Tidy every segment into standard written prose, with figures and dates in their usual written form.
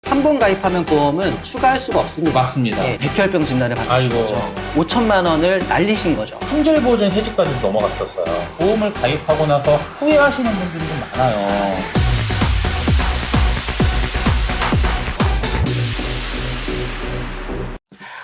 한 번 가입하면 보험은 추가할 수가 없습니다. 맞습니다. 예, 백혈병 진단을 받으신 아이고. 거죠. 5천만 원을 날리신 거죠. 품질보증 해지까지 넘어갔었어요. 보험을 가입하고 나서 후회하시는 분들이 좀 많아요.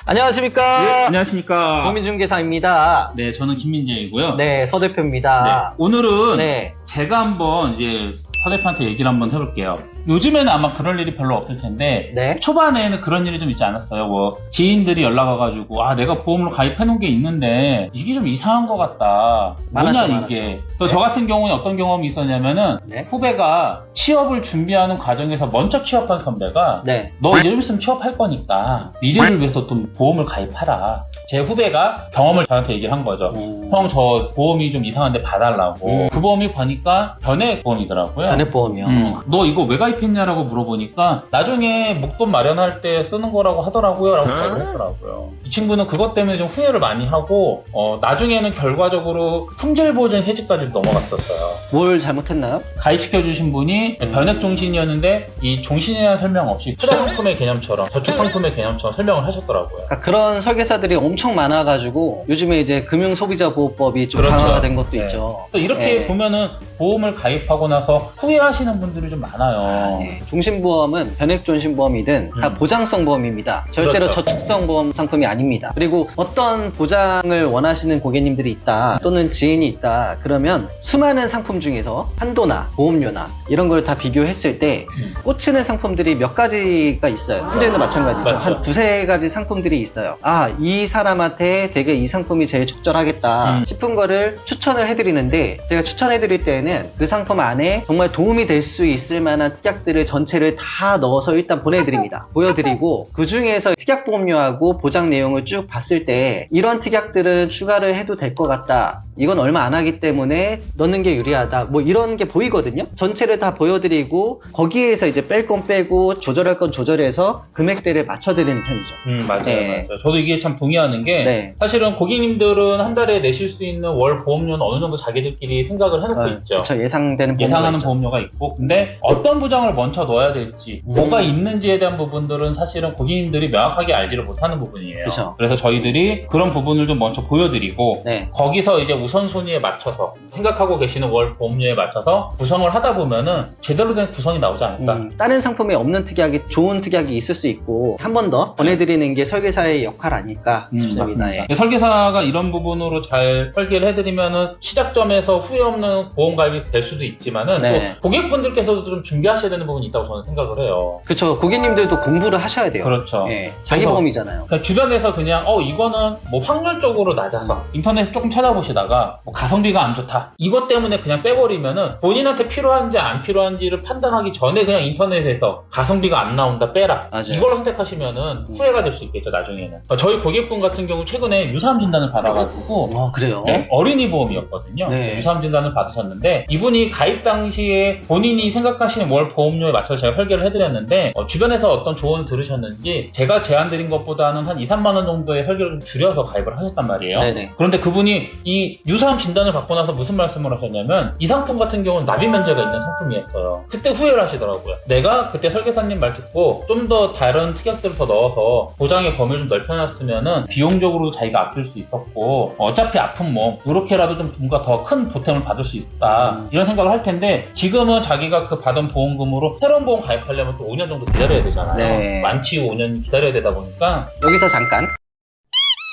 안녕하십니까. 네, 안녕하십니까. 보험인중개사입니다. 네, 저는 김민재이고요. 네, 서 대표입니다. 오늘은 네. 제가 한번 이제 서 대표한테 얘기를 한번 해볼게요. 요즘에는 아마 그럴 일이 별로 없을 텐데 네. 초반에는 그런 일이 좀 있지 않았어요? 뭐 지인들이 연락 와가지고 내가 보험으로 가입해놓은 게 있는데 이게 좀 이상한 것 같다. 뭐냐 많았죠, 이게. 많았죠. 또 저 같은 경우는 어떤 경험이 있었냐면은 네. 후배가 취업을 준비하는 과정에서 먼저 취업한 선배가 네. 너 이제 좀 있으면 취업할 거니까 미래를 위해서 좀 보험을 가입하라. 제 후배가 경험을 저한테 얘기를 한 거죠. 형, 저 보험이 좀 이상한데 봐달라고. 그 보험이 보니까 변액보험이더라고요. 변액보험이요. 너 이거 왜 가입했냐라고 물어보니까 나중에 목돈 마련할 때 쓰는 거라고 하더라고요 라고 답을 했더라고요. 이 친구는 그것 때문에 좀 후회를 많이 하고 나중에는 결과적으로 품질보증 해지까지 넘어갔었어요. 뭘 잘못했나요? 가입시켜주신 분이 변액종신이었는데 이 종신이라는 설명 없이 투자상품의 개념처럼 저축상품의 개념처럼 설명을 하셨더라고요. 그러니까 그런 설계사들이 엄청 많아가지고 요즘에 이제 금융소비자보호법이 좀 그렇죠. 강화된 것도 네. 있죠. 또 이렇게 네. 보면은 보험을 가입하고 나서 후회하시는 분들이 좀 많아요. 네. 종신보험은 변액종신보험이든 다 보장성 보험입니다. 절대로 그렇죠. 저축성 보험 상품이 아닙니다. 그리고 어떤 보장을 원하시는 고객님들이 있다 또는 지인이 있다 그러면 수많은 상품 중에서 한도나 보험료나 이런 걸 다 비교했을 때 꽂히는 상품들이 몇 가지가 있어요. 현재는 마찬가지죠. 맞죠. 한 두세 가지 상품들이 있어요. 이 사람한테 되게 이 상품이 제일 적절하겠다 싶은 거를 추천을 해드리는데 제가 추천해드릴 때는 그 상품 안에 정말 도움이 될 수 있을 만한 특약들을 전체를 다 넣어서 일단 보내드립니다. 보여드리고 그 중에서 특약보험료하고 보장 내용을 쭉 봤을 때 이런 특약들은 추가를 해도 될 것 같다. 이건 얼마 안 하기 때문에 넣는 게 유리하다. 뭐 이런 게 보이거든요. 전체를 다 보여드리고 거기에서 이제 뺄 건 빼고 조절할 건 조절해서 금액대를 맞춰드리는 편이죠. 맞아요, 네. 맞아요. 저도 이게 참 동의하는 게 네. 사실은 고객님들은 한 달에 내실 수 있는 월 보험료는 어느 정도 자기들끼리 생각을 해놓고 있죠. 그렇죠. 예상되는 보험료가 예상하는 있죠. 보험료가 있고, 근데 어떤 보장을 먼저 넣어야 될지, 뭐가 있는지에 대한 부분들은 사실은 고객님들이 명확하게 알지를 못하는 부분이에요. 그쵸. 그래서 저희들이 그런 부분을 좀 먼저 보여드리고, 네. 거기서 이제 우선순위에 맞춰서 생각하고 계시는 월 보험료에 맞춰서 구성을 하다 보면은 제대로 된 구성이 나오지 않을까. 다른 상품에 없는 특약이 좋은 특약이 있을 수 있고 한 번 더 보내드리는 게 설계사의 역할 아닐까 싶습니다. 맞습니다. 설계사가 이런 부분으로 잘 설계를 해드리면은 시작점에서 후회 없는 보험 가입이 될 수도 있지만은 네. 또 고객분들께서도 좀 준비하셔야 되는 부분이 있다고 저는 생각을 해요. 그렇죠. 고객님들도 공부를 하셔야 돼요. 그렇죠. 예, 자기 그래서 보험이잖아요. 그냥 주변에서 그냥 이거는 뭐 확률적으로 낮아서 인터넷에 조금 찾아보시다가 뭐 가성비가 안 좋다 이것 때문에 그냥 빼버리면은 본인한테 필요한지 안 필요한지를 판단하기 전에 그냥 인터넷에서 가성비가 안 나온다 빼라 맞아요. 이걸로 선택하시면은 후회가 될 수 있겠죠 나중에는. 저희 고객분 같은 경우 최근에 유사암 진단을 받아가지고 그래요? 네, 어린이 보험이었거든요. 네. 유사암 진단을 받으셨는데 이분이 가입 당시에 본인이 생각하시는 월 보험료에 맞춰서 제가 설계를 해드렸는데 주변에서 어떤 조언을 들으셨는지 제가 제안드린 것보다는 한 2, 3만 원 정도의 설계를 좀 줄여서 가입을 하셨단 말이에요. 네네. 그런데 그분이 이 유사암 진단을 받고 나서 무슨 말씀을 하셨냐면 이 상품 같은 경우는 납입 면제가 있는 상품이었어요. 그때 후회를 하시더라고요. 내가 그때 설계사님 말 듣고 좀 더 다른 특약들을 더 넣어서 보장의 범위를 좀 넓혀놨으면은 비용적으로 자기가 아낄 수 있었고 어차피 아픈 몸 이렇게라도 좀 뭔가 더 큰 보탬을 받을 수 있다 이런 생각을 할 텐데 지금은 자기가 그 받은 보험금으로 새로운 보험 가입하려면 또 5년 정도 기다려야 되잖아요. 네. 만취 5년 기다려야 되다 보니까 여기서 잠깐.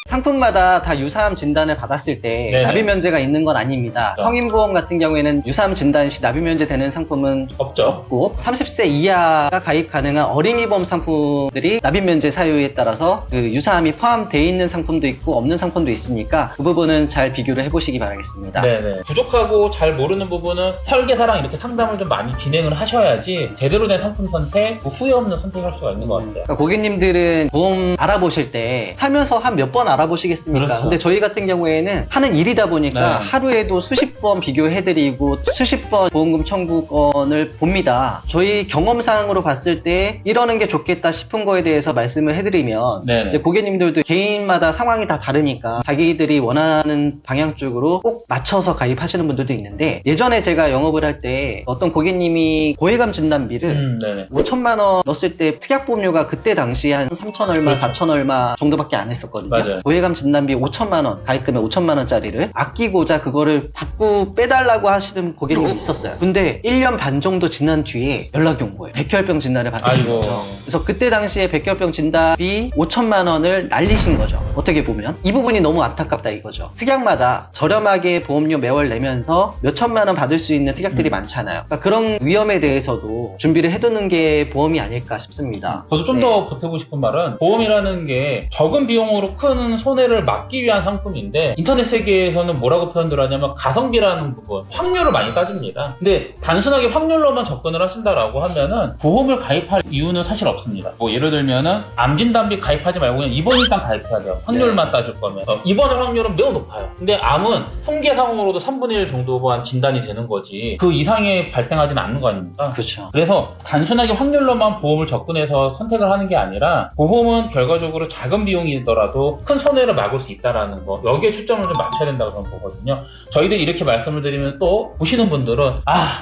상품마다 다 유사암 진단을 받았을 때 네네. 납입 면제가 있는 건 아닙니다. 그렇죠. 성인보험 같은 경우에는 유사암 진단 시 납입 면제 되는 상품은 없죠. 없고 30세 이하가 가입 가능한 어린이 보험 상품들이 납입 면제 사유에 따라서 그 유사암이 포함되어 있는 상품도 있고 없는 상품도 있으니까 그 부분은 잘 비교를 해보시기 바라겠습니다. 네네. 부족하고 잘 모르는 부분은 설계사랑 이렇게 상담을 좀 많이 진행을 하셔야지 제대로 된 상품 선택, 후회 없는 선택을 할 수가 있는 것 같아요. 그러니까 고객님들은 보험 알아보실 때 살면서 한 몇 번 알아보시겠습니까? 그렇죠. 근데 저희 같은 경우에는 하는 일이다 보니까 네. 하루에도 수십 번 비교해드리고 수십 번 보험금 청구권을 봅니다. 저희 경험상으로 봤을 때 이러는 게 좋겠다 싶은 거에 대해서 말씀을 해드리면 네네. 이제 고객님들도 개인마다 상황이 다 다르니까 자기들이 원하는 방향 쪽으로 꼭 맞춰서 가입하시는 분들도 있는데, 예전에 제가 영업을 할 때 어떤 고객님이 고해감 진단비를 네네. 5천만 원 넣었을 때 특약보험료가 그때 당시에 한 3천 얼마, 그렇죠. 4천 얼마 정도밖에 안 했었거든요. 맞아요. 고해감 진단비 5천만 원, 가입금액 5천만 원짜리를 아끼고자 그거를 붓고 빼달라고 하시는 고객님이 있었어요. 근데 1년 반 정도 지난 뒤에 연락이 온 거예요. 백혈병 진단을 받으신 아이고. 거죠. 그래서 그때 당시에 백혈병 진단비 5천만 원을 날리신 거죠. 어떻게 보면 이 부분이 너무 안타깝다 이거죠. 특약마다 저렴하게 보험료 매월 내면서 몇 천만 원 받을 수 있는 특약들이 많잖아요. 그러니까 그런 위험에 대해서도 준비를 해두는 게 보험이 아닐까 싶습니다. 저도 좀 더 보태고 싶은 말은, 보험이라는 게 적은 비용으로 큰 손해를 막기 위한 상품인데, 인터넷 세계에서는 뭐라고 표현들 하냐면 가성비라는 부분, 확률을 많이 따집니다. 근데 단순하게 확률로만 접근을 하신다라고 하면은 보험을 가입할 이유는 사실 없습니다. 뭐 예를 들면은 암진단비 가입하지 말고 그냥 입원 일단 가입해야 돼요. 확률만 따질 거면. 입원할 확률은 매우 높아요. 근데 암은 통계상으로도 3분의 1 정도만 진단이 되는 거지 그 이상이 발생하지는 않는 거 아닙니까? 그렇죠. 그래서 단순하게 확률로만 보험을 접근해서 선택을 하는 게 아니라, 보험은 결과적으로 작은 비용이더라도 큰 손해를 막을 수 있다는 거, 여기에 초점을 좀 맞춰야 된다고 저는 보거든요. 저희들이 이렇게 말씀을 드리면 또 보시는 분들은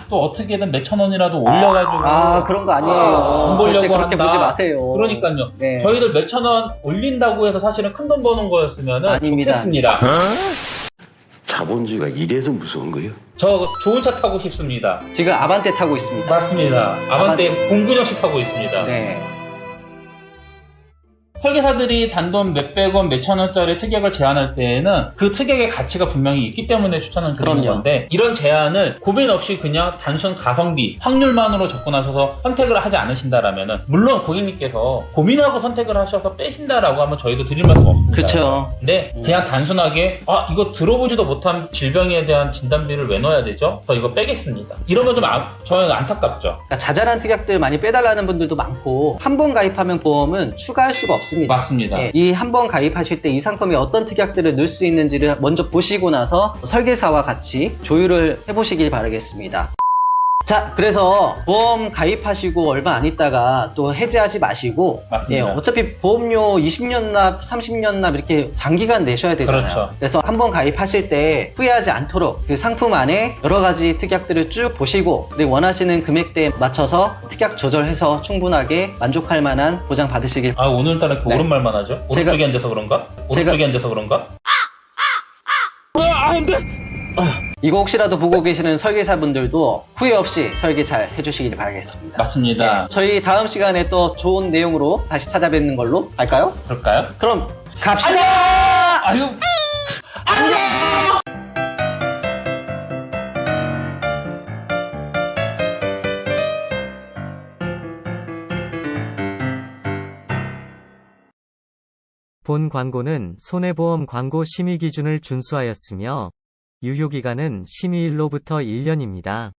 또 어떻게든 몇천 원이라도 올려가지고 그런 거 아니에요. 돈 벌려고 절대 그렇게 한다. 보지 마세요. 그러니까요. 네. 저희들 몇천 원 올린다고 해서 사실은 큰 돈 버는 거였으면 아닙니다. 좋겠습니다. 자본주의가 이래서 무서운 거예요? 저 좋은 차 타고 싶습니다. 지금 아반떼 타고 있습니다. 맞습니다. 아반떼 공군역시 타고 있습니다. 네. 설계사들이 단돈 몇백 원, 몇천 원짜리 특약을 제안할 때에는 그 특약의 가치가 분명히 있기 때문에 추천을 드리는 그럼요. 건데, 이런 제안을 고민 없이 그냥 단순 가성비, 확률만으로 접근하셔서 선택을 하지 않으신다라면은, 물론 고객님께서 고민하고 선택을 하셔서 빼신다라고 하면 저희도 드릴 말씀 없습니다. 그렇죠. 근데 그냥 단순하게 이거 들어보지도 못한 질병에 대한 진단비를 왜 넣어야 되죠? 저 이거 빼겠습니다. 이러면 좀 저는 안타깝죠. 그러니까 자잘한 특약들 많이 빼달라는 분들도 많고, 한 번 가입하면 보험은 추가할 수가 없습니다. 맞습니다. 이 한 번 가입하실 때 이 상품에 어떤 특약들을 넣을 수 있는지를 먼저 보시고 나서 설계사와 같이 조율을 해보시길 바라겠습니다. 자, 그래서 보험 가입하시고 얼마 안 있다가 또 해지하지 마시고, 맞습니다. 어차피 보험료 20년 납, 30년 납 이렇게 장기간 내셔야 되잖아요. 그렇죠. 그래서 한 번 가입하실 때 후회하지 않도록 그 상품 안에 여러 가지 특약들을 쭉 보시고, 그리고 원하시는 금액대에 맞춰서 특약 조절해서 충분하게 만족할 만한 보장 받으시길. 오늘따라 이렇게 네. 옳은 말만 하죠? 오른쪽에 앉아서 그런가? 오른쪽에 앉아서 그런가? 이거 혹시라도 보고 계시는 설계사분들도 후회 없이 설계 잘 해주시길 바라겠습니다. 맞습니다. 저희 다음 시간에 또 좋은 내용으로 다시 찾아뵙는 걸로 할까요? 그럴까요? 그럼 갑시다! 아유. 안녕! 본 광고는 손해보험 광고 심의 기준을 준수하였으며 유효기간은 심의일로부터 1년입니다.